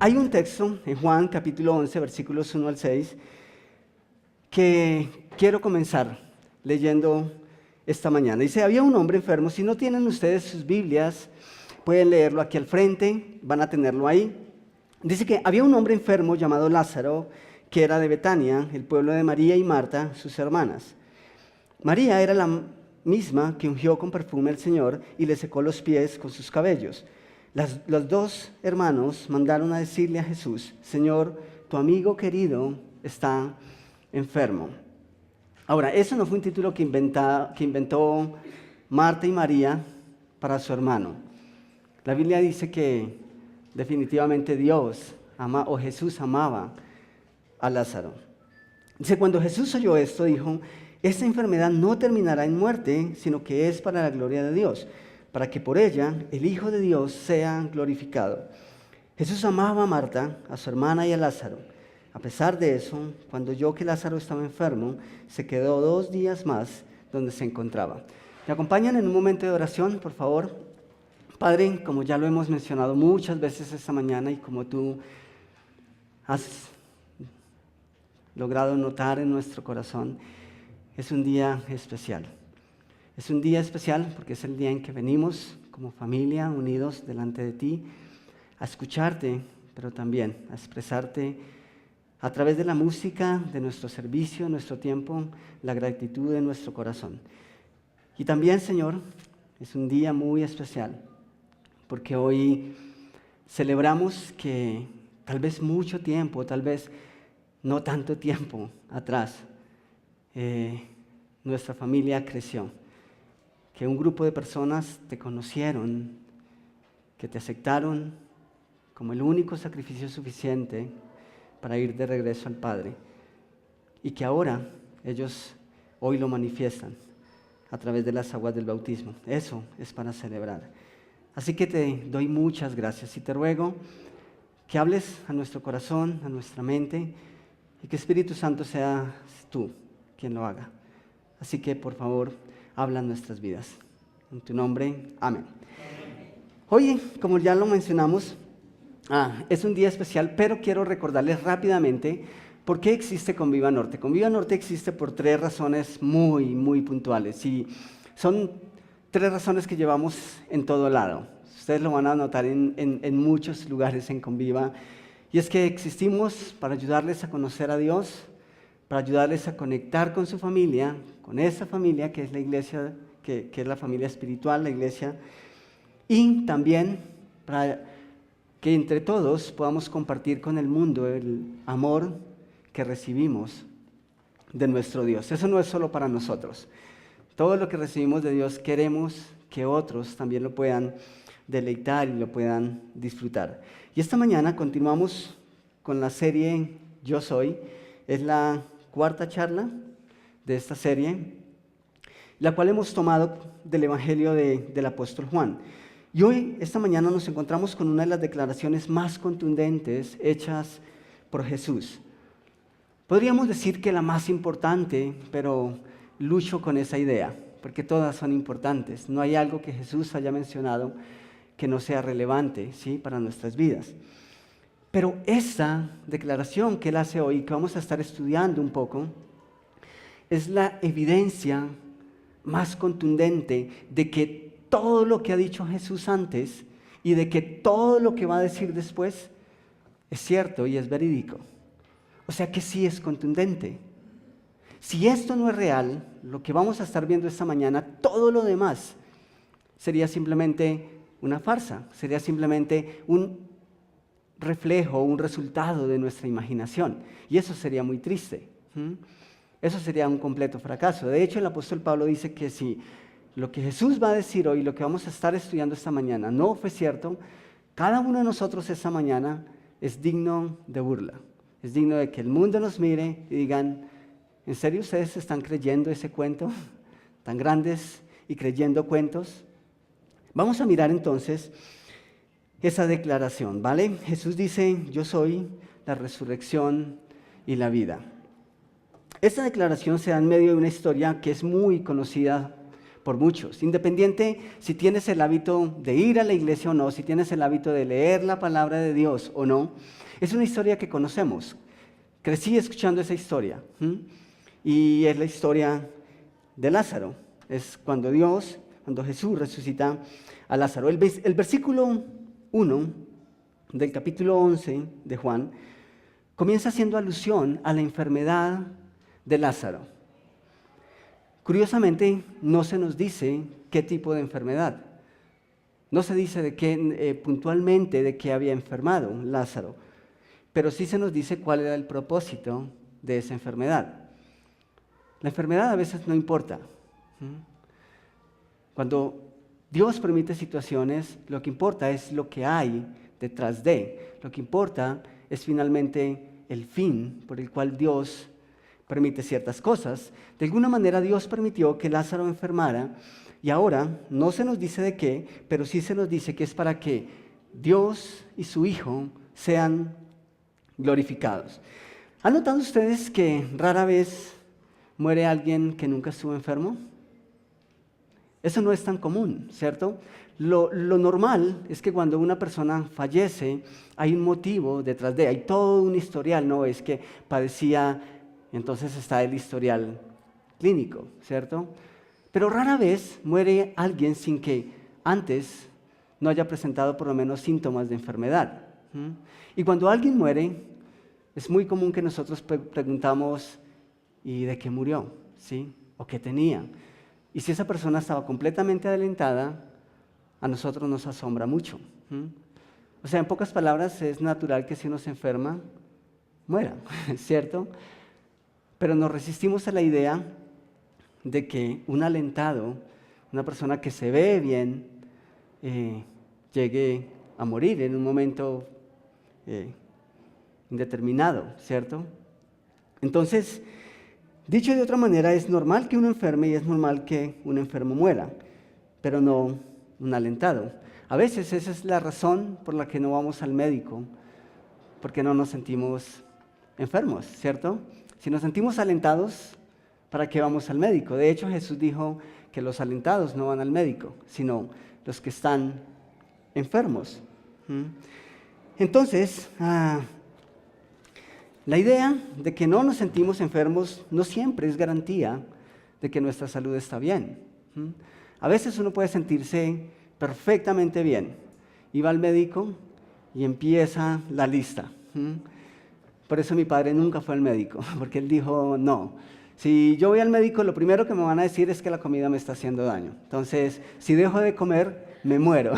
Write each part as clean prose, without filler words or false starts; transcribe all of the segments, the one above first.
Hay un texto en Juan capítulo 11, versículos 1 al 6, que quiero comenzar leyendo esta mañana. Dice, había un hombre enfermo. Si no tienen ustedes sus Biblias, pueden leerlo aquí al frente, van a tenerlo ahí. Dice que había un hombre enfermo llamado Lázaro, que era de Betania, el pueblo de María y Marta, sus hermanas. María era la misma que ungió con perfume al Señor y le secó los pies con sus cabellos. Los dos hermanos mandaron a decirle a Jesús, Señor, tu amigo querido está enfermo. Ahora, eso no fue un título que inventó Marta y María para su hermano. La Biblia dice que definitivamente Dios o Jesús amaba a Lázaro. Dice, cuando Jesús oyó esto, dijo, esta enfermedad no terminará en muerte, sino que es para la gloria de Dios, para que por ella el Hijo de Dios sea glorificado. Jesús amaba a Marta, a su hermana y a Lázaro. A pesar de eso, cuando oyó que Lázaro estaba enfermo, se quedó 2 días más donde se encontraba. ¿Me acompañan en un momento de oración, por favor? Padre, como ya lo hemos mencionado muchas veces esta mañana y como tú has logrado notar en nuestro corazón, es un día especial. Es un día especial porque es el día en que venimos como familia unidos delante de ti a escucharte, pero también a expresarte a través de la música, de nuestro servicio, nuestro tiempo, la gratitud de nuestro corazón. Y también, Señor, es un día muy especial porque hoy celebramos que tal vez mucho tiempo, tal vez no tanto tiempo atrás, nuestra familia creció, que un grupo de personas te conocieron, que te aceptaron como el único sacrificio suficiente para ir de regreso al Padre, y que ahora ellos hoy lo manifiestan a través de las aguas del bautismo. Eso es para celebrar. Así que te doy muchas gracias y te ruego que hables a nuestro corazón, a nuestra mente, y que Espíritu Santo seas tú quien lo haga. Así que, por favor, habla en nuestras vidas. En tu nombre, amén. Hoy, como ya lo mencionamos, es un día especial, pero quiero recordarles rápidamente por qué existe Conviva Norte. Conviva Norte existe por 3 razones muy, muy puntuales. Y son 3 razones que llevamos en todo lado. Ustedes lo van a notar en muchos lugares en Conviva. Y es que existimos para ayudarles a conocer a Dios, para ayudarles a conectar con su familia, con esa familia que es la iglesia, que es la familia espiritual, la iglesia, y también para que entre todos podamos compartir con el mundo el amor que recibimos de nuestro Dios. Eso no es solo para nosotros. Todo lo que recibimos de Dios queremos que otros también lo puedan deleitar y lo puedan disfrutar. Y esta mañana continuamos con la serie Yo Soy. Es la 4ª charla de esta serie, la cual hemos tomado del Evangelio del apóstol Juan. Y hoy, esta mañana, nos encontramos con una de las declaraciones más contundentes hechas por Jesús. Podríamos decir que la más importante, pero lucho con esa idea, porque todas son importantes. No hay algo que Jesús haya mencionado que no sea relevante, ¿sí?, para nuestras vidas. Pero esta declaración que Él hace hoy, que vamos a estar estudiando un poco, es la evidencia más contundente de que todo lo que ha dicho Jesús antes y de que todo lo que va a decir después es cierto y es verídico. O sea que sí es contundente. Si esto no es real, lo que vamos a estar viendo esta mañana, todo lo demás sería simplemente una farsa, sería simplemente un reflejo, un resultado de nuestra imaginación. Y eso sería muy triste. Eso sería un completo fracaso. De hecho, el apóstol Pablo dice que si lo que Jesús va a decir hoy, lo que vamos a estar estudiando esta mañana, no fue cierto, cada uno de nosotros esta mañana es digno de burla. Es digno de que el mundo nos mire y digan, ¿en serio ustedes están creyendo ese cuento? ¿Tan grandes y creyendo cuentos? Vamos a mirar entonces esa declaración, ¿vale? Jesús dice, yo soy la resurrección y la vida. Esta declaración se da en medio de una historia que es muy conocida por muchos. Independiente si tienes el hábito de ir a la iglesia o no, si tienes el hábito de leer la palabra de Dios o no, es una historia que conocemos. Crecí escuchando esa historia. Y es la historia de Lázaro. Es cuando Jesús resucita a Lázaro. El versículo 1 del capítulo 11 de Juan comienza haciendo alusión a la enfermedad de Lázaro. Curiosamente, no se nos dice qué tipo de enfermedad. No se dice puntualmente de qué había enfermado Lázaro, pero sí se nos dice cuál era el propósito de esa enfermedad. La enfermedad a veces no importa. Cuando Dios permite situaciones, lo que importa es lo que hay detrás de. Lo que importa es finalmente el fin por el cual Dios permite ciertas cosas. De alguna manera Dios permitió que Lázaro enfermara y ahora no se nos dice de qué, pero sí se nos dice que es para que Dios y su Hijo sean glorificados. ¿Han notado ustedes que rara vez muere alguien que nunca estuvo enfermo? Eso no es tan común, ¿cierto? Lo normal es que cuando una persona fallece hay un motivo detrás de, hay todo un historial, no es que padecía, entonces está el historial clínico, ¿cierto? Pero rara vez muere alguien sin que antes no haya presentado por lo menos síntomas de enfermedad. Y cuando alguien muere, es muy común que nosotros preguntamos, ¿y de qué murió? ¿Sí? ¿O qué tenía? Y si esa persona estaba completamente adelantada, a nosotros nos asombra mucho. O sea, en pocas palabras, es natural que si uno se enferma, muera, ¿cierto? Pero nos resistimos a la idea de que un alentado, una persona que se ve bien, llegue a morir en un momento indeterminado, ¿cierto? Entonces, dicho de otra manera, es normal que uno enferme y es normal que un enfermo muera, pero no un alentado. A veces esa es la razón por la que no vamos al médico, porque no nos sentimos enfermos, ¿cierto? Si nos sentimos alentados, ¿para qué vamos al médico? De hecho, Jesús dijo que los alentados no van al médico, sino los que están enfermos. Entonces, la idea de que no nos sentimos enfermos no siempre es garantía de que nuestra salud está bien. A veces uno puede sentirse perfectamente bien y va al médico y empieza la lista. Por eso mi padre nunca fue al médico, porque él dijo, no, si yo voy al médico lo primero que me van a decir es que la comida me está haciendo daño. Entonces, si dejo de comer, me muero.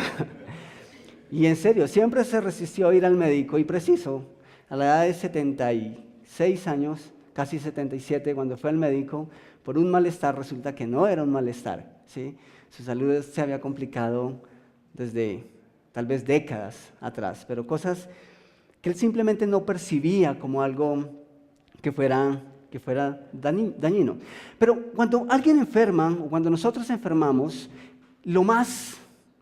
Y en serio, siempre se resistió a ir al médico y preciso, a la edad de 76 años, casi 77, cuando fue al médico, por un malestar, resulta que no era un malestar, ¿sí? Su salud se había complicado desde tal vez décadas atrás, pero cosas que él simplemente no percibía como algo que fuera dañino. Pero cuando alguien enferma o cuando nosotros enfermamos, lo más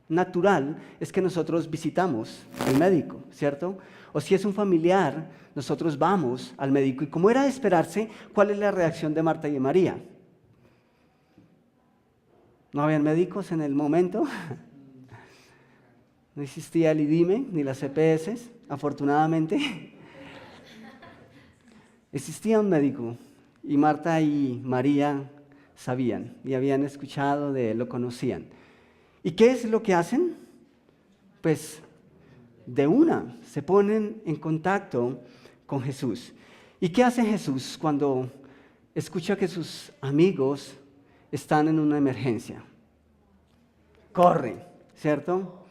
natural es que nosotros visitamos al médico, ¿cierto? O si es un familiar, nosotros vamos al médico. Y como era de esperarse, ¿cuál es la reacción de Marta y de María? ¿No habían médicos en el momento? No existía el IDIME ni las EPS, afortunadamente. Existía un médico y Marta y María sabían y habían escuchado de él, lo conocían. ¿Y qué es lo que hacen? Pues de una se ponen en contacto con Jesús. ¿Y qué hace Jesús cuando escucha que sus amigos están en una emergencia? Corre, ¿cierto?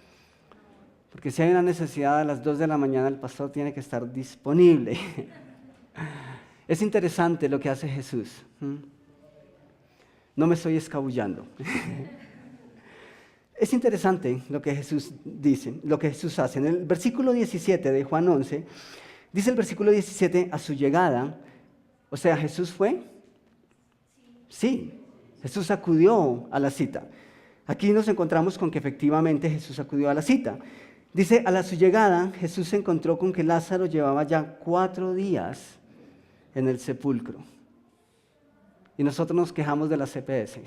Porque si hay una necesidad a las 2 de la mañana, el pastor tiene que estar disponible. Es interesante lo que hace Jesús. No me estoy escabullando. Es interesante lo que Jesús dice, lo que Jesús hace. En el versículo 17 de Juan 11, dice el versículo 17, a su llegada, o sea, ¿Jesús fue? Sí, Jesús acudió a la cita. Aquí nos encontramos con que efectivamente Jesús acudió a la cita. Dice, a su llegada, Jesús se encontró con que Lázaro llevaba ya 4 días en el sepulcro. Y nosotros nos quejamos de las EPS.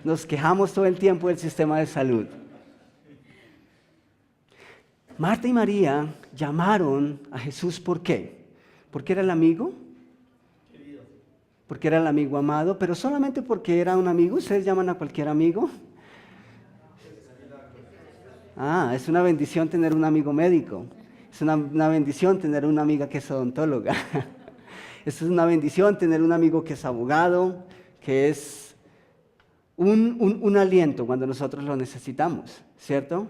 nos quejamos todo el tiempo del sistema de salud. Marta y María llamaron a Jesús, ¿por qué? ¿Porque era el amigo? Porque era el amigo amado, pero solamente porque era un amigo. ¿Ustedes llaman a cualquier amigo? Es una bendición tener un amigo médico. Es una bendición tener una amiga que es odontóloga. Es una bendición tener un amigo que es abogado, que es un aliento cuando nosotros lo necesitamos, ¿cierto?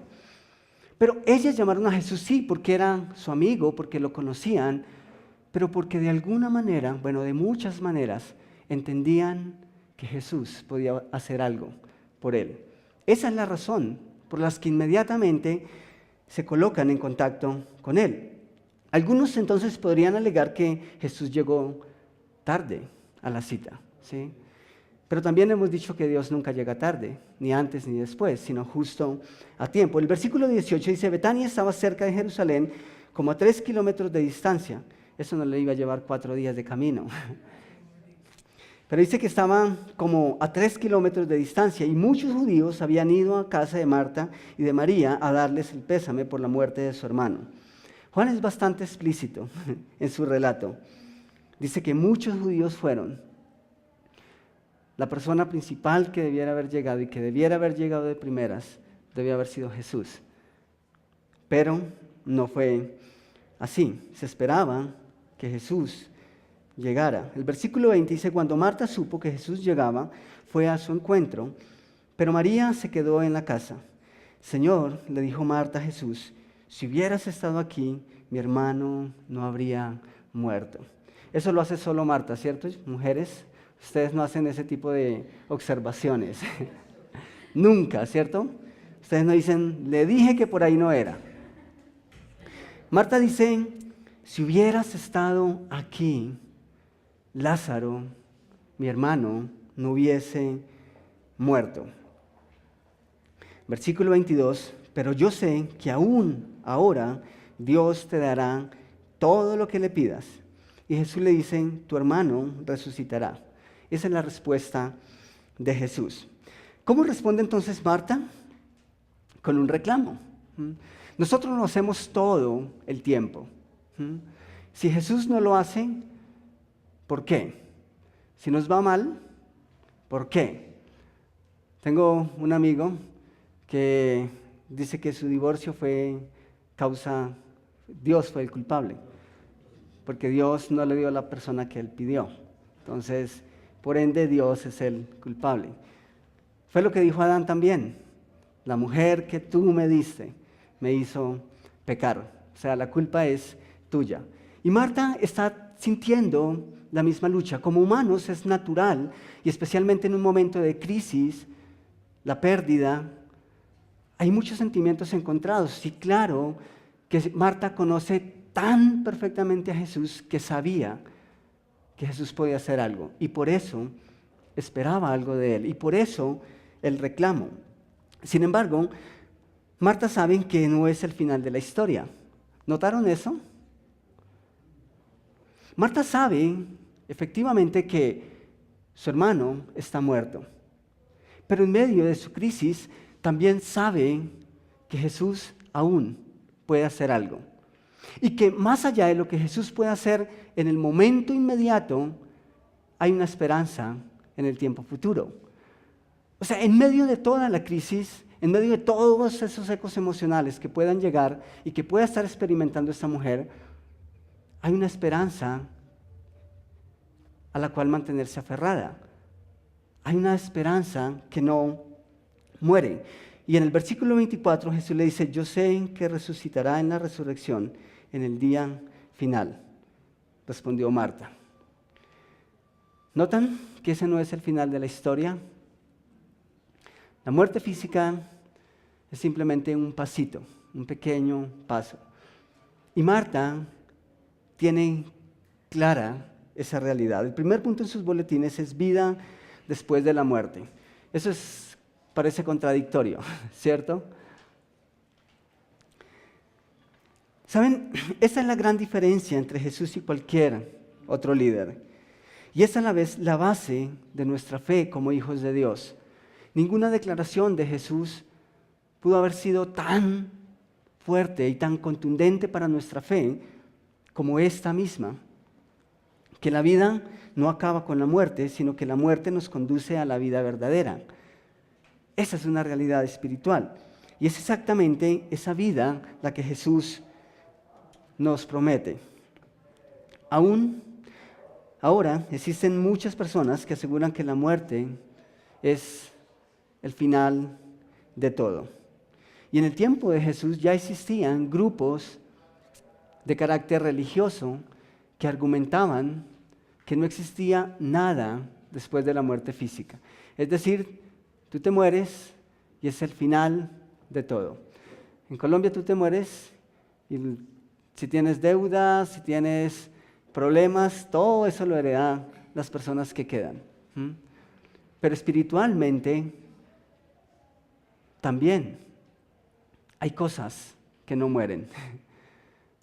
Pero ellas llamaron a Jesús, sí, porque era su amigo, porque lo conocían, pero porque de alguna manera, bueno, de muchas maneras, entendían que Jesús podía hacer algo por él. Esa es la razón por la que inmediatamente se colocan en contacto con él. Algunos entonces podrían alegar que Jesús llegó tarde a la cita, ¿sí? Pero también hemos dicho que Dios nunca llega tarde, ni antes ni después, sino justo a tiempo. El versículo 18 dice, Betania estaba cerca de Jerusalén, como a 3 kilómetros de distancia. Eso no le iba a llevar 4 días de camino. Pero dice que estaba como a 3 kilómetros de distancia y muchos judíos habían ido a casa de Marta y de María a darles el pésame por la muerte de su hermano. Juan es bastante explícito en su relato. Dice que muchos judíos fueron. La persona principal que debiera haber llegado y que debiera haber llegado de primeras debía haber sido Jesús. Pero no fue así. Se esperaba que Jesús llegara. El versículo 20 dice, cuando Marta supo que Jesús llegaba, fue a su encuentro, pero María se quedó en la casa. Señor, le dijo Marta a Jesús, si hubieras estado aquí, mi hermano no habría muerto. Eso lo hace solo Marta, ¿cierto? Mujeres, ustedes no hacen ese tipo de observaciones. Nunca, ¿cierto? Ustedes no dicen, le dije que por ahí no era. Marta dice, si hubieras estado aquí, Lázaro, mi hermano, no hubiese muerto. Versículo 22, pero yo sé que aún ahora Dios te dará todo lo que le pidas. Y Jesús le dice, tu hermano resucitará. Esa es la respuesta de Jesús. ¿Cómo responde entonces Marta? Con un reclamo. Nosotros lo hacemos todo el tiempo. Si Jesús no lo hace, ¿por qué? Si nos va mal, ¿por qué? Tengo un amigo que dice que su divorcio fue Dios fue el culpable, porque Dios no le dio a la persona que él pidió. Entonces, por ende, Dios es el culpable. Fue lo que dijo Adán también. La mujer que tú me diste me hizo pecar. O sea, la culpa es tuya. Y Marta está sintiendo la misma lucha. Como humanos es natural, y especialmente en un momento de crisis, la pérdida, hay muchos sentimientos encontrados. Y claro que Marta conoce tan perfectamente a Jesús que sabía que Jesús podía hacer algo. Y por eso esperaba algo de él. Y por eso el reclamo. Sin embargo, Marta sabe que no es el final de la historia. ¿Notaron eso? Marta sabe efectivamente que su hermano está muerto. Pero en medio de su crisis también sabe que Jesús aún puede hacer algo. Y que más allá de lo que Jesús puede hacer en el momento inmediato, hay una esperanza en el tiempo futuro. O sea, en medio de toda la crisis, en medio de todos esos ecos emocionales que puedan llegar y que pueda estar experimentando esta mujer, hay una esperanza a la cual mantenerse aferrada. Hay una esperanza que no muere. Y en el versículo 24 Jesús le dice, yo sé que resucitará en la resurrección en el día final. Respondió Marta. ¿Notan que ese no es el final de la historia? La muerte física es simplemente un pasito, un pequeño paso. Y Marta tiene clara esa realidad. El primer punto en sus boletines es vida después de la muerte. Eso parece contradictorio, ¿cierto? ¿Saben? Esa es la gran diferencia entre Jesús y cualquier otro líder. Y es a la vez la base de nuestra fe como hijos de Dios. Ninguna declaración de Jesús pudo haber sido tan fuerte y tan contundente para nuestra fe como esta misma, que la vida no acaba con la muerte, sino que la muerte nos conduce a la vida verdadera. Esa es una realidad espiritual y es exactamente esa vida la que Jesús nos promete. Ahora existen muchas personas que aseguran que la muerte es el final de todo. Y en el tiempo de Jesús ya existían grupos de carácter religioso que argumentaban que no existía nada después de la muerte física. Es decir, tú te mueres y es el final de todo. En Colombia tú te mueres y si tienes deudas, si tienes problemas, todo eso lo heredan las personas que quedan. Pero espiritualmente también hay cosas que no mueren.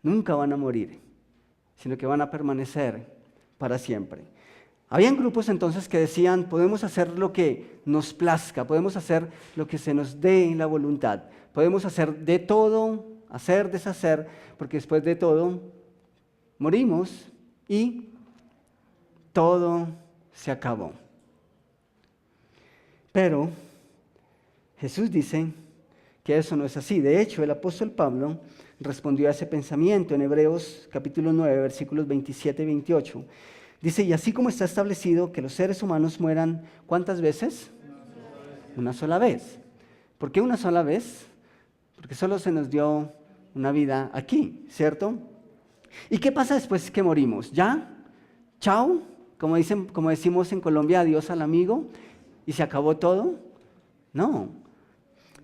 Nunca van a morir, sino que van a permanecer para siempre. Habían grupos entonces que decían, podemos hacer lo que nos plazca, podemos hacer lo que se nos dé en la voluntad, podemos hacer de todo, hacer, deshacer, porque después de todo morimos y todo se acabó. Pero Jesús dice que eso no es así. De hecho, el apóstol Pablo respondió a ese pensamiento en Hebreos capítulo 9, versículos 27 y 28. Dice, y así como está establecido que los seres humanos mueran, ¿cuántas veces? Una sola vez. ¿Por qué una sola vez? Porque solo se nos dio una vida aquí, ¿cierto? ¿Y qué pasa después que morimos? ¿Ya? ¿Chao? Como decimos en Colombia, adiós al amigo, y se acabó todo. No.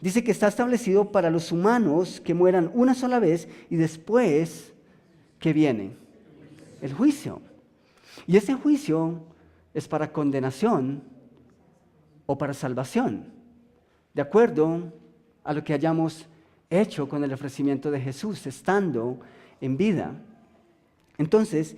Dice que está establecido para los humanos que mueran una sola vez y después, ¿qué viene? El juicio. Y ese juicio es para condenación o para salvación, de acuerdo a lo que hayamos hecho con el ofrecimiento de Jesús, estando en vida. Entonces,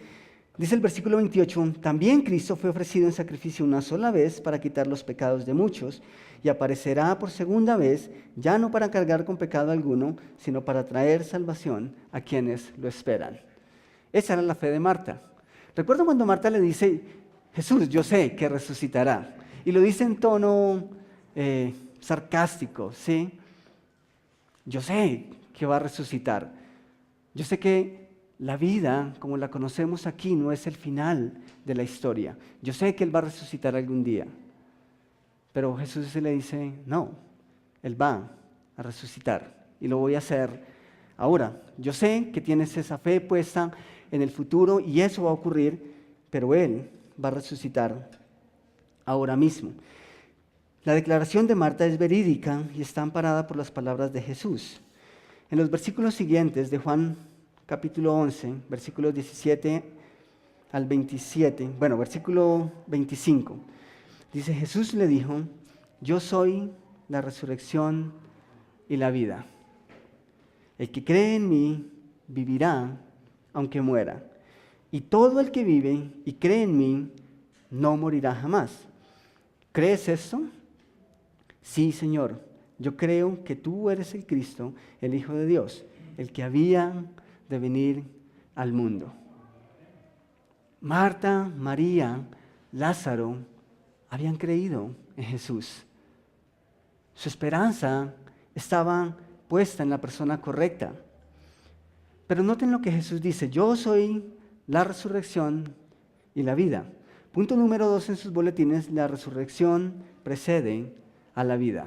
dice el versículo 28, también Cristo fue ofrecido en sacrificio una sola vez para quitar los pecados de muchos y aparecerá por segunda vez, ya no para cargar con pecado alguno, sino para traer salvación a quienes lo esperan. Esa era la fe de Marta. Recuerdo cuando Marta le dice, Jesús, yo sé que resucitará. Y lo dice en tono sarcástico, ¿sí? Yo sé que va a resucitar. Yo sé que la vida, como la conocemos aquí, no es el final de la historia. Yo sé que Él va a resucitar algún día. Pero Jesús le dice, no, Él va a resucitar y lo voy a hacer ahora. Yo sé que tienes esa fe puesta en el futuro y eso va a ocurrir, pero Él va a resucitar ahora mismo. La declaración de Marta es verídica y está amparada por las palabras de Jesús. En los versículos siguientes de Juan capítulo 11, versículos 17 al 27, versículo 25, dice, Jesús le dijo, yo soy la resurrección y la vida. El que cree en mí vivirá aunque muera. Y todo el que vive y cree en mí no morirá jamás. ¿Crees esto? Sí, Señor. Yo creo que tú eres el Cristo, el Hijo de Dios, el que había de venir al mundo. Marta, María, Lázaro habían creído en Jesús. Su esperanza estaba puesta en la persona correcta. Pero noten lo que Jesús dice, yo soy la resurrección y la vida. Punto número 2 en sus boletines, la resurrección precede a la vida.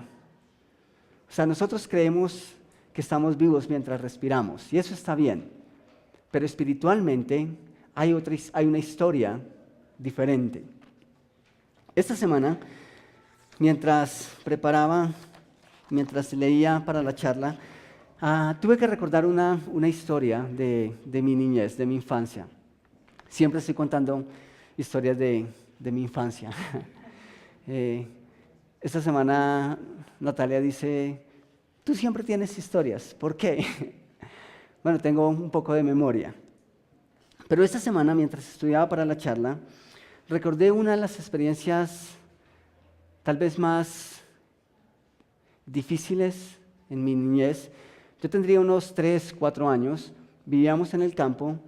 O sea, nosotros creemos que estamos vivos mientras respiramos, y eso está bien. Pero espiritualmente hay una historia diferente. Esta semana, mientras leía para la charla, tuve que recordar una historia de mi niñez, de mi infancia. Siempre estoy contando historias de mi infancia. Esta semana Natalia dice, tú siempre tienes historias, ¿por qué? Bueno, tengo un poco de memoria. Pero esta semana, mientras estudiaba para la charla, recordé una de las experiencias tal vez más difíciles en mi niñez. Yo tendría unos 3, 4 años, vivíamos en el campo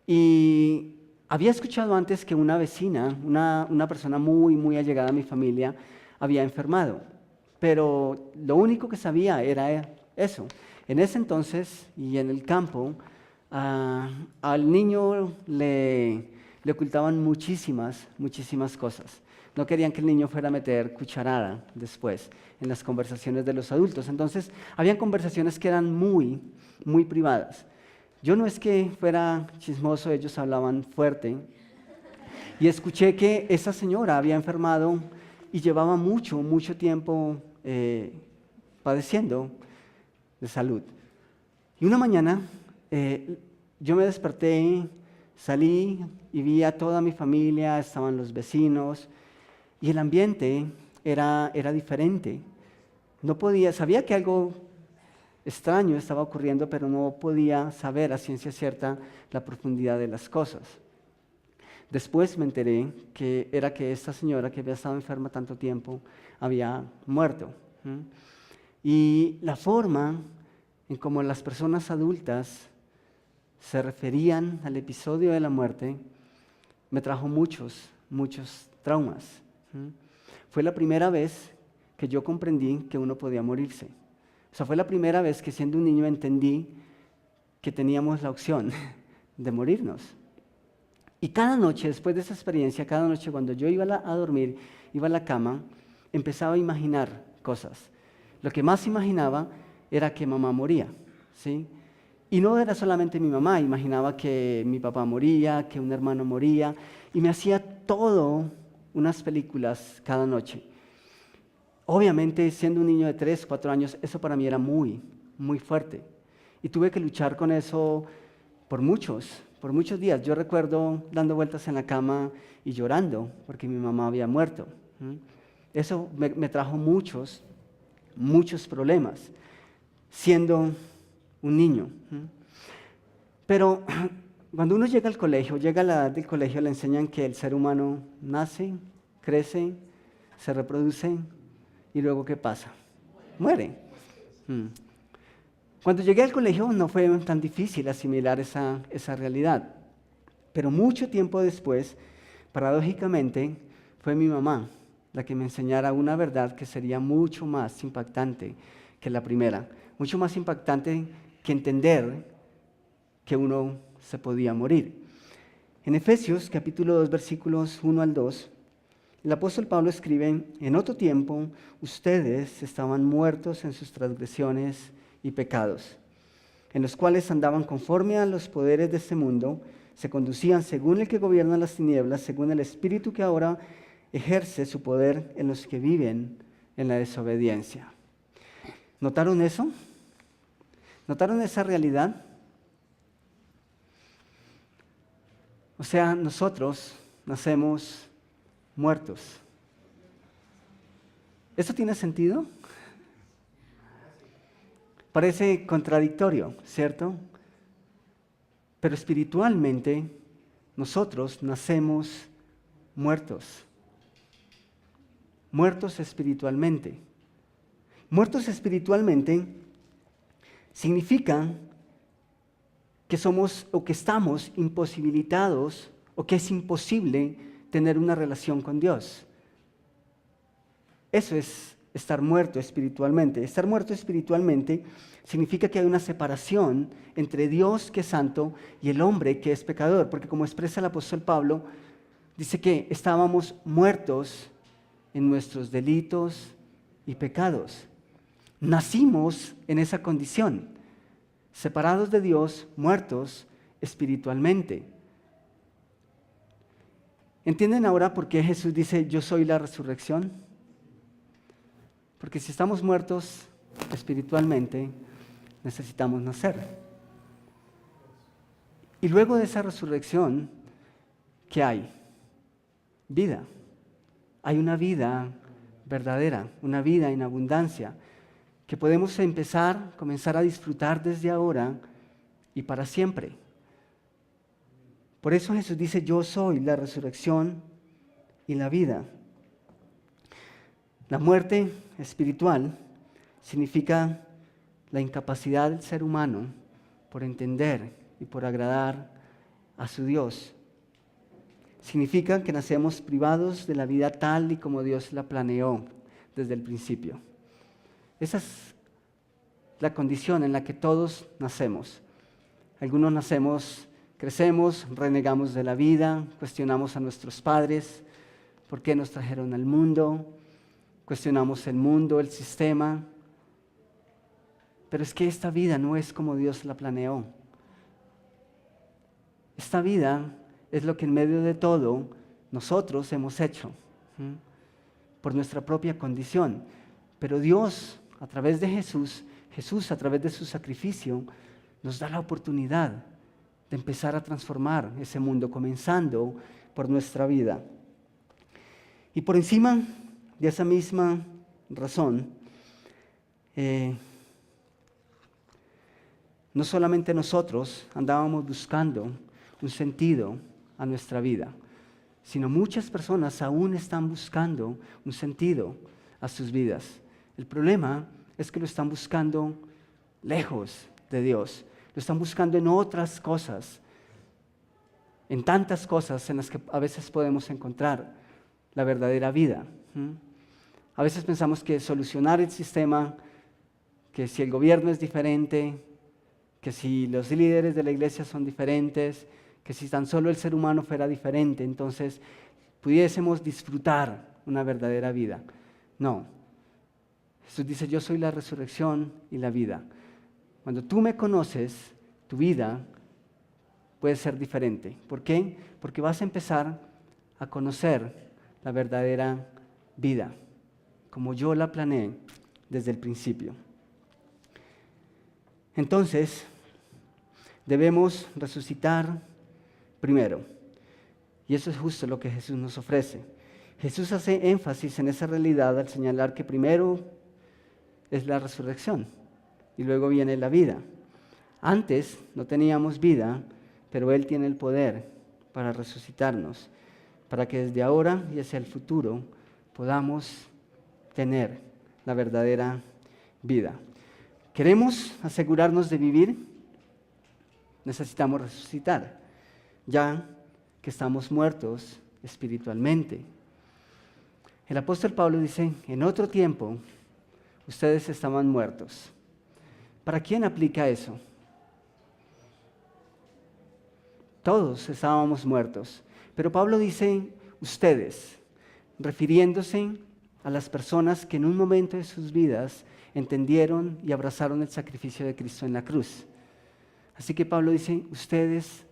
y había escuchado antes que una vecina, una persona muy, muy allegada a mi familia, había enfermado, pero lo único que sabía era eso. En ese entonces y en el campo, al niño le ocultaban muchísimas cosas. No querían que el niño fuera a meter cucharada después en las conversaciones de los adultos. Entonces, habían conversaciones que eran muy, muy privadas. Yo no es que fuera chismoso, ellos hablaban fuerte. Y escuché que esa señora había enfermado y llevaba mucho tiempo padeciendo de salud. Y una mañana yo me desperté, salí y vi a toda mi familia, estaban los vecinos, y el ambiente era diferente. No podía, sabía que algo extraño estaba ocurriendo, pero no podía saber a ciencia cierta la profundidad de las cosas. Después me enteré que esta señora que había estado enferma tanto tiempo había muerto. Y la forma en cómo las personas adultas se referían al episodio de la muerte me trajo muchos traumas. Fue la primera vez que yo comprendí que uno podía morirse. O sea, fue la primera vez que siendo un niño entendí que teníamos la opción de morirnos. Y cada noche, después de esa experiencia, cada noche cuando yo iba a dormir, iba a la cama, empezaba a imaginar cosas. Lo que más imaginaba era que mamá moría, ¿sí? Y no era solamente mi mamá, imaginaba que mi papá moría, que un hermano moría, y me hacía todo unas películas cada noche. Obviamente, siendo un niño de 3, 4 años, eso para mí era muy, muy fuerte. Y tuve que luchar con eso por muchos días. Yo recuerdo dando vueltas en la cama y llorando porque mi mamá había muerto. Eso me trajo muchos problemas, siendo un niño. Pero cuando uno llega al colegio, llega a la edad del colegio, le enseñan que el ser humano nace, crece, se reproduce y luego ¿qué pasa? Muere. Cuando llegué al colegio no fue tan difícil asimilar esa realidad, pero mucho tiempo después, paradójicamente, fue mi mamá la que me enseñara una verdad que sería mucho más impactante que la primera, mucho más impactante que entender que uno se podía morir. En Efesios capítulo 2, versículos 1 al 2, el apóstol Pablo escribe: en otro tiempo ustedes estaban muertos en sus transgresiones y pecados, en los cuales andaban conforme a los poderes de este mundo, se conducían según el que gobierna las tinieblas, según el espíritu que ahora ejerce su poder en los que viven en la desobediencia. ¿Notaron eso? ¿Notaron esa realidad? O sea, nosotros nacemos muertos. ¿Esto tiene sentido? Parece contradictorio, ¿cierto? Pero espiritualmente nosotros nacemos muertos. Muertos espiritualmente. Muertos espiritualmente significa que somos o que estamos imposibilitados o que es imposible tener una relación con Dios. Eso es estar muerto espiritualmente. Estar muerto espiritualmente significa que hay una separación entre Dios, que es santo, y el hombre, que es pecador. Porque como expresa el apóstol Pablo, dice que estábamos muertos en nuestros delitos y pecados. Nacimos en esa condición, separados de Dios, muertos espiritualmente. ¿Entienden ahora por qué Jesús dice: yo soy la resurrección? Porque si estamos muertos espiritualmente, necesitamos nacer. Y luego de esa resurrección, ¿qué hay? Vida. Hay una vida verdadera, una vida en abundancia, que podemos comenzar a disfrutar desde ahora y para siempre. Por eso Jesús dice: yo soy la resurrección y la vida. La muerte espiritual significa la incapacidad del ser humano por entender y por agradar a su Dios. Significa que nacemos privados de la vida tal y como Dios la planeó desde el principio. Esa es la condición en la que todos nacemos. Algunos nacemos, crecemos, renegamos de la vida, cuestionamos a nuestros padres, por qué nos trajeron al mundo, cuestionamos el mundo, el sistema. Pero es que esta vida no es como Dios la planeó. Esta vida es lo que en medio de todo nosotros hemos hecho, por nuestra propia condición. Pero Dios, a través de Jesús a través de su sacrificio, nos da la oportunidad de empezar a transformar ese mundo, comenzando por nuestra vida. Y por encima de esa misma razón, no solamente nosotros andábamos buscando un sentido a nuestra vida, sino muchas personas aún están buscando un sentido a sus vidas. El problema es que lo están buscando lejos de Dios, lo están buscando en otras cosas, en tantas cosas en las que a veces podemos encontrar la verdadera vida. A veces pensamos que solucionar el sistema, que si el gobierno es diferente, que si los líderes de la iglesia son diferentes, que si tan solo el ser humano fuera diferente, entonces pudiésemos disfrutar una verdadera vida. No. Jesús dice, yo soy la resurrección y la vida. Cuando tú me conoces, tu vida puede ser diferente. ¿Por qué? Porque vas a empezar a conocer la verdadera vida, como yo la planeé desde el principio. Entonces, debemos resucitar primero. Y eso es justo lo que Jesús nos ofrece. Jesús hace énfasis en esa realidad al señalar que primero es la resurrección y luego viene la vida. Antes no teníamos vida, pero Él tiene el poder para resucitarnos, para que desde ahora y hacia el futuro podamos tener la verdadera vida. ¿Queremos asegurarnos de vivir? Necesitamos resucitar, ya que estamos muertos espiritualmente. El apóstol Pablo dice, en otro tiempo ustedes estaban muertos. ¿Para quién aplica eso? Todos estábamos muertos, pero Pablo dice ustedes, refiriéndose a las personas que en un momento de sus vidas entendieron y abrazaron el sacrificio de Cristo en la cruz. Así que Pablo dice, ustedes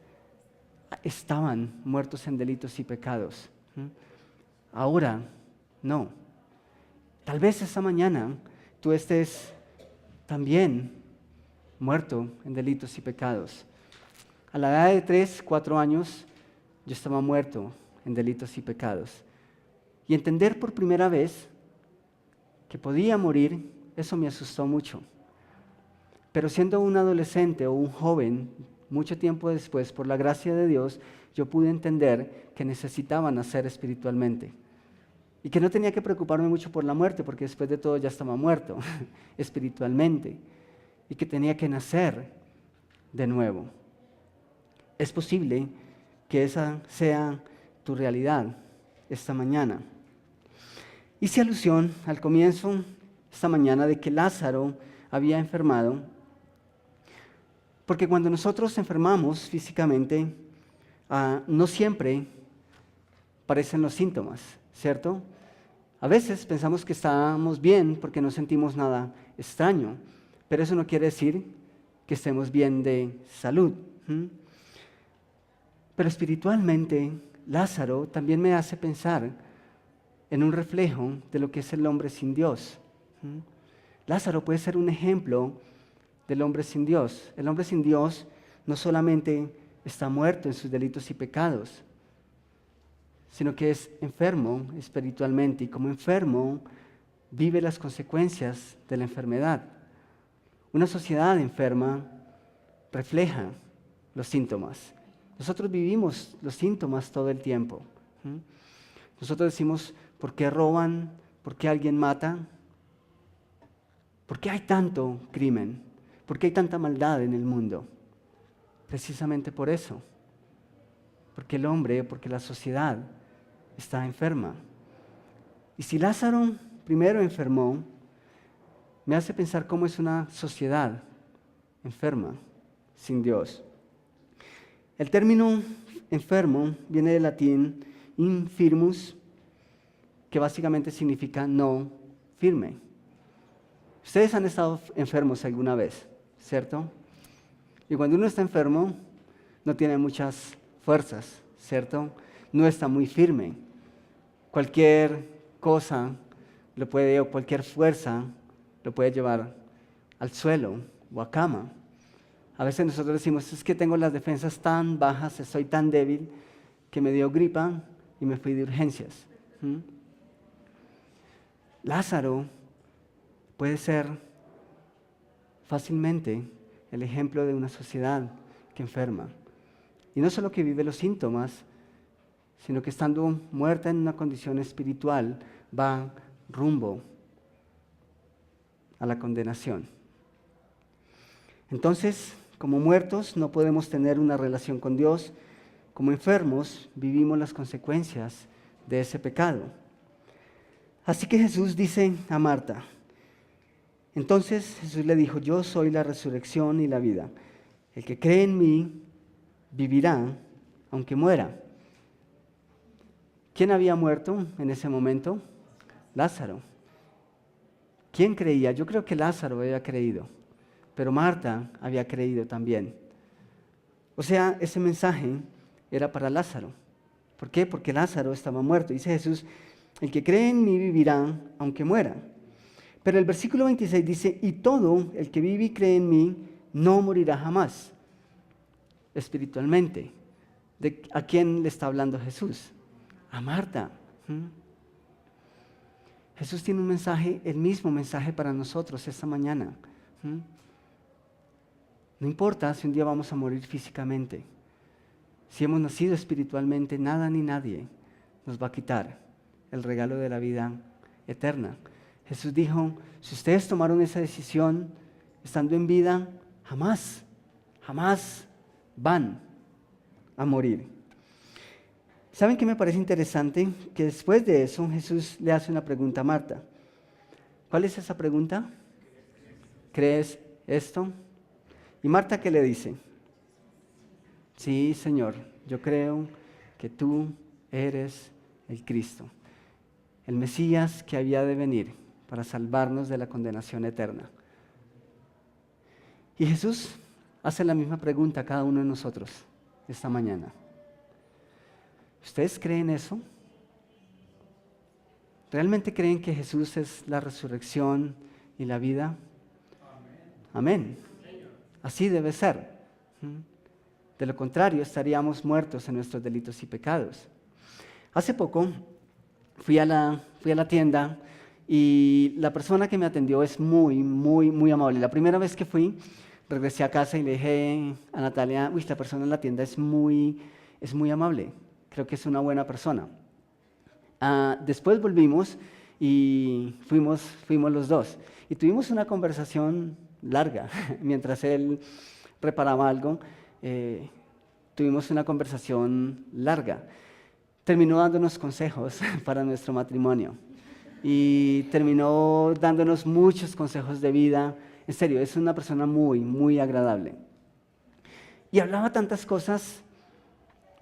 estaban muertos en delitos y pecados. Ahora, no. Tal vez esta mañana tú estés también muerto en delitos y pecados. A la edad de 3, 4 años, yo estaba muerto en delitos y pecados. Y entender por primera vez que podía morir, eso me asustó mucho. Pero siendo un adolescente o un joven, mucho tiempo después, por la gracia de Dios, yo pude entender que necesitaba nacer espiritualmente. Y que no tenía que preocuparme mucho por la muerte, porque después de todo ya estaba muerto espiritualmente. Y que tenía que nacer de nuevo. Es posible que esa sea tu realidad esta mañana. Hice alusión al comienzo esta mañana de que Lázaro había enfermado, porque cuando nosotros enfermamos físicamente, no siempre aparecen los síntomas, ¿cierto? A veces pensamos que estamos bien porque no sentimos nada extraño, pero eso no quiere decir que estemos bien de salud. Pero espiritualmente, Lázaro también me hace pensar en un reflejo de lo que es el hombre sin Dios. Lázaro puede ser un ejemplo del hombre sin Dios. El hombre sin Dios no solamente está muerto en sus delitos y pecados, sino que es enfermo espiritualmente y como enfermo vive las consecuencias de la enfermedad. Una sociedad enferma refleja los síntomas. Nosotros vivimos los síntomas todo el tiempo. Nosotros decimos, ¿por qué roban? ¿Por qué alguien mata? ¿Por qué hay tanto crimen? ¿Por qué hay tanta maldad en el mundo? Precisamente por eso. Porque el hombre, porque la sociedad está enferma. Y si Lázaro primero enfermó, me hace pensar cómo es una sociedad enferma, sin Dios. El término enfermo viene del latín infirmus, que básicamente significa no firme. Ustedes han estado enfermos alguna vez, ¿cierto? Y cuando uno está enfermo, no tiene muchas fuerzas, ¿cierto? No está muy firme. Cualquier cosa o cualquier fuerza lo puede llevar al suelo o a cama. A veces nosotros decimos, es que tengo las defensas tan bajas, estoy tan débil, que me dio gripa y me fui de urgencias. Lázaro puede ser fácilmente el ejemplo de una sociedad que enferma. Y no solo que vive los síntomas, sino que estando muerta en una condición espiritual, va rumbo a la condenación. Entonces, como muertos no podemos tener una relación con Dios. Como enfermos vivimos las consecuencias de ese pecado. Así que Jesús dice a Marta, entonces Jesús le dijo, yo soy la resurrección y la vida. El que cree en mí vivirá aunque muera. ¿Quién había muerto en ese momento? Lázaro. ¿Quién creía? Yo creo que Lázaro había creído, pero Marta había creído también. O sea, ese mensaje era para Lázaro. ¿Por qué? Porque Lázaro estaba muerto. Dice Jesús, el que cree en mí vivirá aunque muera. Pero el versículo 26 dice, y todo el que vive y cree en mí no morirá jamás. Espiritualmente. ¿A quién le está hablando Jesús? A Marta. Jesús tiene un mensaje, el mismo mensaje para nosotros esta mañana. No importa si un día vamos a morir físicamente. Si hemos nacido espiritualmente, nada ni nadie nos va a quitar el regalo de la vida eterna. Jesús dijo, si ustedes tomaron esa decisión estando en vida, jamás van a morir. ¿Saben qué me parece interesante? Que después de eso Jesús le hace una pregunta a Marta. ¿Cuál es esa pregunta? ¿Crees esto? ¿Y Marta qué le dice? Sí, Señor, yo creo que tú eres el Cristo, el Mesías que había de venir para salvarnos de la condenación eterna. Y Jesús hace la misma pregunta a cada uno de nosotros esta mañana. ¿Ustedes creen eso? ¿Realmente creen que Jesús es la resurrección y la vida? Amén. Así debe ser. De lo contrario, estaríamos muertos en nuestros delitos y pecados. Hace poco fui a la tienda y la persona que me atendió es muy amable. La primera vez que fui, regresé a casa y le dije a Natalia, esta persona en la tienda es muy amable. Creo que es una buena persona. Después volvimos y fuimos los dos. Y tuvimos una conversación larga. Mientras él reparaba algo, tuvimos una conversación larga. Terminó dándonos consejos para nuestro matrimonio. Y terminó dándonos muchos consejos de vida. En serio, es una persona muy agradable. Y hablaba tantas cosas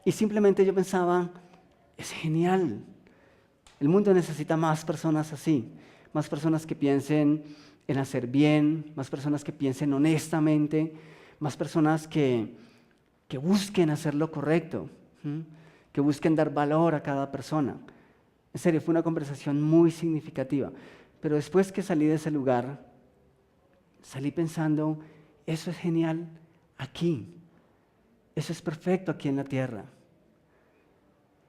y simplemente yo pensaba, es genial. El mundo necesita más personas así, más personas que piensen en hacer bien, más personas que piensen honestamente, más personas que busquen hacer lo correcto, que busquen dar valor a cada persona. En serio, fue una conversación muy significativa. Pero después que salí de ese lugar, salí pensando, eso es genial aquí. Eso es perfecto aquí en la tierra.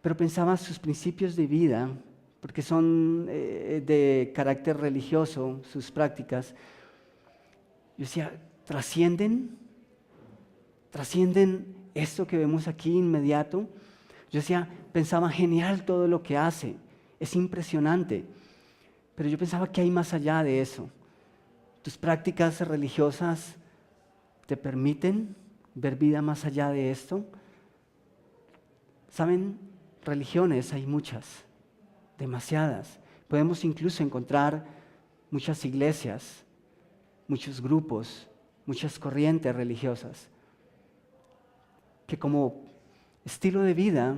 Pero pensaba sus principios de vida, porque son de carácter religioso, sus prácticas. Yo decía, ¿trascienden esto que vemos aquí inmediato? Yo decía, pensaba, genial todo lo que hace, es impresionante. Pero yo pensaba que hay más allá de eso. ¿Tus prácticas religiosas te permiten ver vida más allá de esto? ¿Saben? Religiones hay muchas, demasiadas. Podemos incluso encontrar muchas iglesias, muchos grupos, muchas corrientes religiosas que como estilo de vida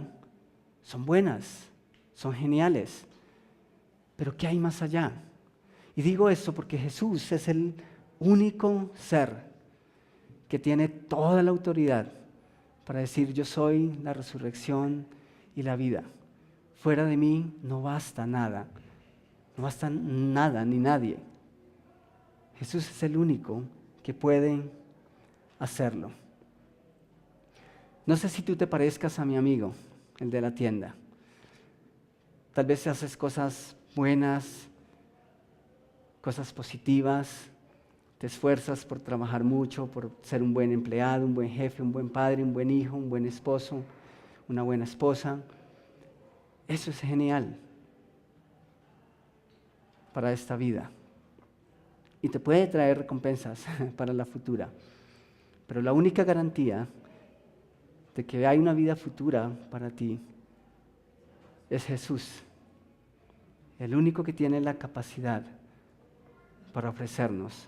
son buenas, son geniales. Pero ¿qué hay más allá? Y digo esto porque Jesús es el único ser que tiene toda la autoridad para decir: yo soy la resurrección y la vida. Fuera de mí no basta nada, no basta nada ni nadie. Jesús es el único que puede hacerlo. No sé si tú te parezcas a mi amigo, el de la tienda. Tal vez haces cosas buenas, cosas positivas, te esfuerzas por trabajar mucho, por ser un buen empleado, un buen jefe, un buen padre, un buen hijo, un buen esposo, una buena esposa. Eso es genial para esta vida y te puede traer recompensas para la futura. Pero la única garantía de que hay una vida futura para ti es Jesús, el único que tiene la capacidad para ofrecernos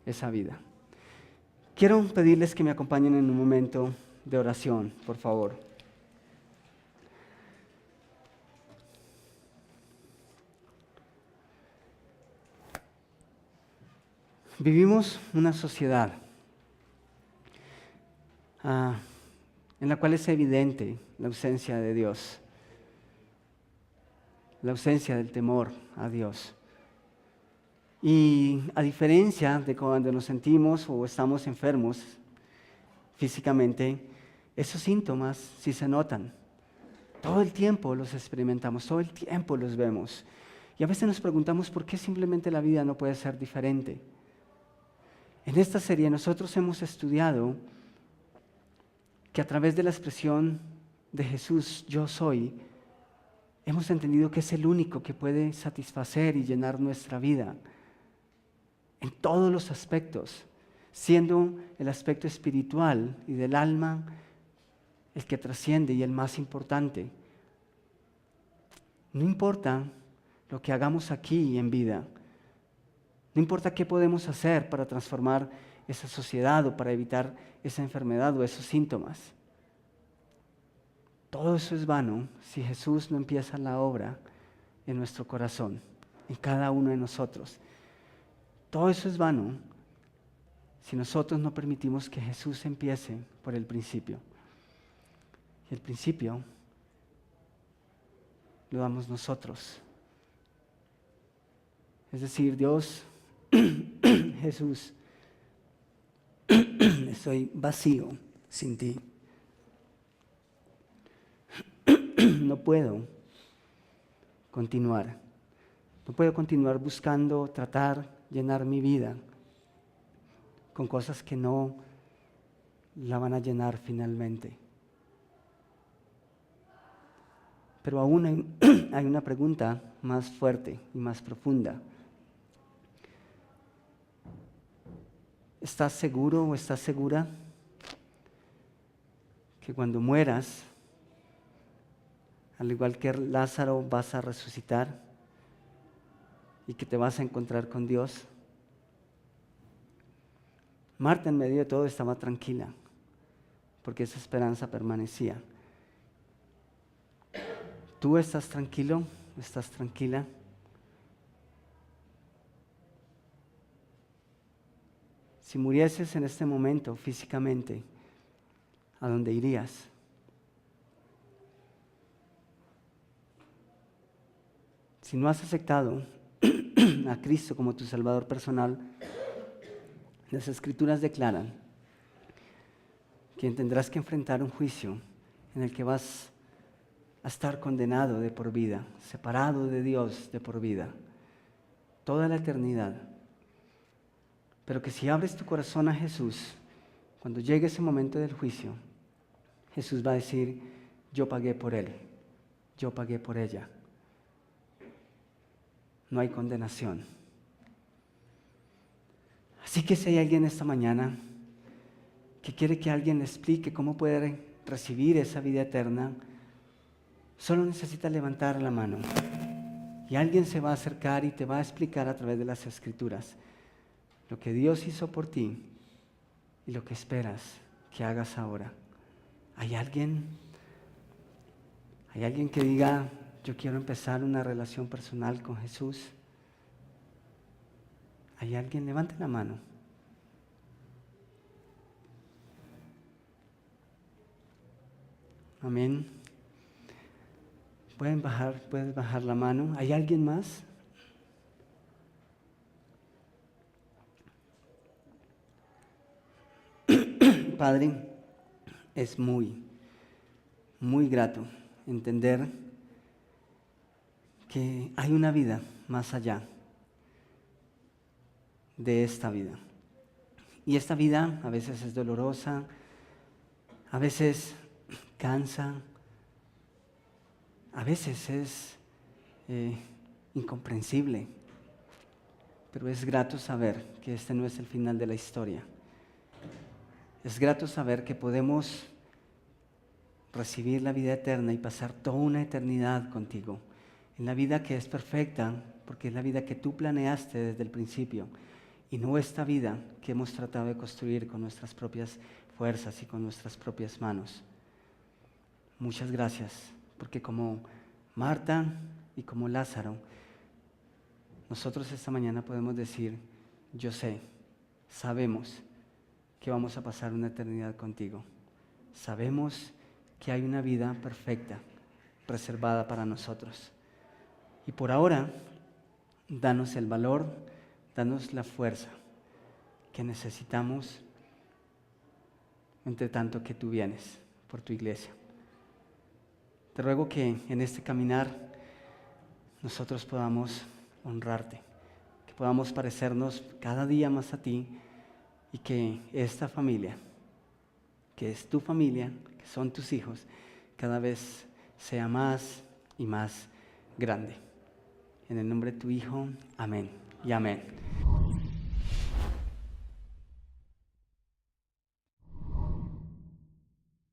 esa vida. Quiero pedirles que me acompañen en un momento de oración, por favor. Vivimos una sociedad en la cual es evidente la ausencia de Dios, la ausencia del temor a Dios. Y a diferencia de cuando nos sentimos o estamos enfermos físicamente, esos síntomas sí se notan. Todo el tiempo los experimentamos, todo el tiempo los vemos. Y a veces nos preguntamos por qué simplemente la vida no puede ser diferente. En esta serie nosotros hemos estudiado que a través de la expresión de Jesús, yo soy, hemos entendido que es el único que puede satisfacer y llenar nuestra vida en todos los aspectos, siendo el aspecto espiritual y del alma el que trasciende y el más importante. No importa lo que hagamos aquí en vida, no importa qué podemos hacer para transformar esa sociedad o para evitar esa enfermedad o esos síntomas. Todo eso es vano si Jesús no empieza la obra en nuestro corazón, en cada uno de nosotros. Todo eso es vano si nosotros no permitimos que Jesús empiece por el principio. Y el principio lo damos nosotros. Es decir, Dios, Jesús, estoy vacío sin ti. No puedo continuar. No puedo continuar buscando, tratar, llenar mi vida con cosas que no la van a llenar finalmente. Pero aún hay una pregunta más fuerte y más profunda. ¿Estás seguro o estás segura que cuando mueras, al igual que Lázaro, vas a resucitar y que te vas a encontrar con Dios? Marta, en medio de todo, estaba tranquila porque esa esperanza permanecía. ¿Tú estás tranquilo? ¿Estás tranquila? Si murieses en este momento físicamente, ¿a dónde irías? Si no has aceptado a Cristo como tu Salvador personal, las Escrituras declaran que tendrás que enfrentar un juicio en el que vas a estar condenado de por vida, separado de Dios de por vida, toda la eternidad. Pero que si abres tu corazón a Jesús, cuando llegue ese momento del juicio, Jesús va a decir: yo pagué por él, yo pagué por ella. No hay condenación. Así que si hay alguien esta mañana que quiere que alguien le explique cómo puede recibir esa vida eterna, solo necesita levantar la mano y alguien se va a acercar y te va a explicar a través de las Escrituras lo que Dios hizo por ti y lo que esperas que hagas ahora. ¿Hay alguien que diga, yo quiero empezar una relación personal con Jesús? ¿Hay alguien? Levante la mano. Amén. Puedes bajar la mano. ¿Hay alguien más? Padre, es muy grato entender que hay una vida más allá de esta vida. Y esta vida a veces es dolorosa, a veces cansa, a veces es incomprensible, pero es grato saber que este no es el final de la historia. Es grato saber que podemos recibir la vida eterna y pasar toda una eternidad contigo, en la vida que es perfecta, porque es la vida que tú planeaste desde el principio, y no esta vida que hemos tratado de construir con nuestras propias fuerzas y con nuestras propias manos. Muchas gracias, porque como Marta y como Lázaro, nosotros esta mañana podemos decir, yo sé, sabemos que vamos a pasar una eternidad contigo. Sabemos que hay una vida perfecta reservada para nosotros. Y por ahora, danos el valor, danos la fuerza que necesitamos, entre tanto que tú vienes por tu iglesia. Te ruego que en este caminar nosotros podamos honrarte, que podamos parecernos cada día más a ti y que esta familia, que es tu familia, que son tus hijos, cada vez sea más y más grande. En el nombre de tu Hijo, amén y amén.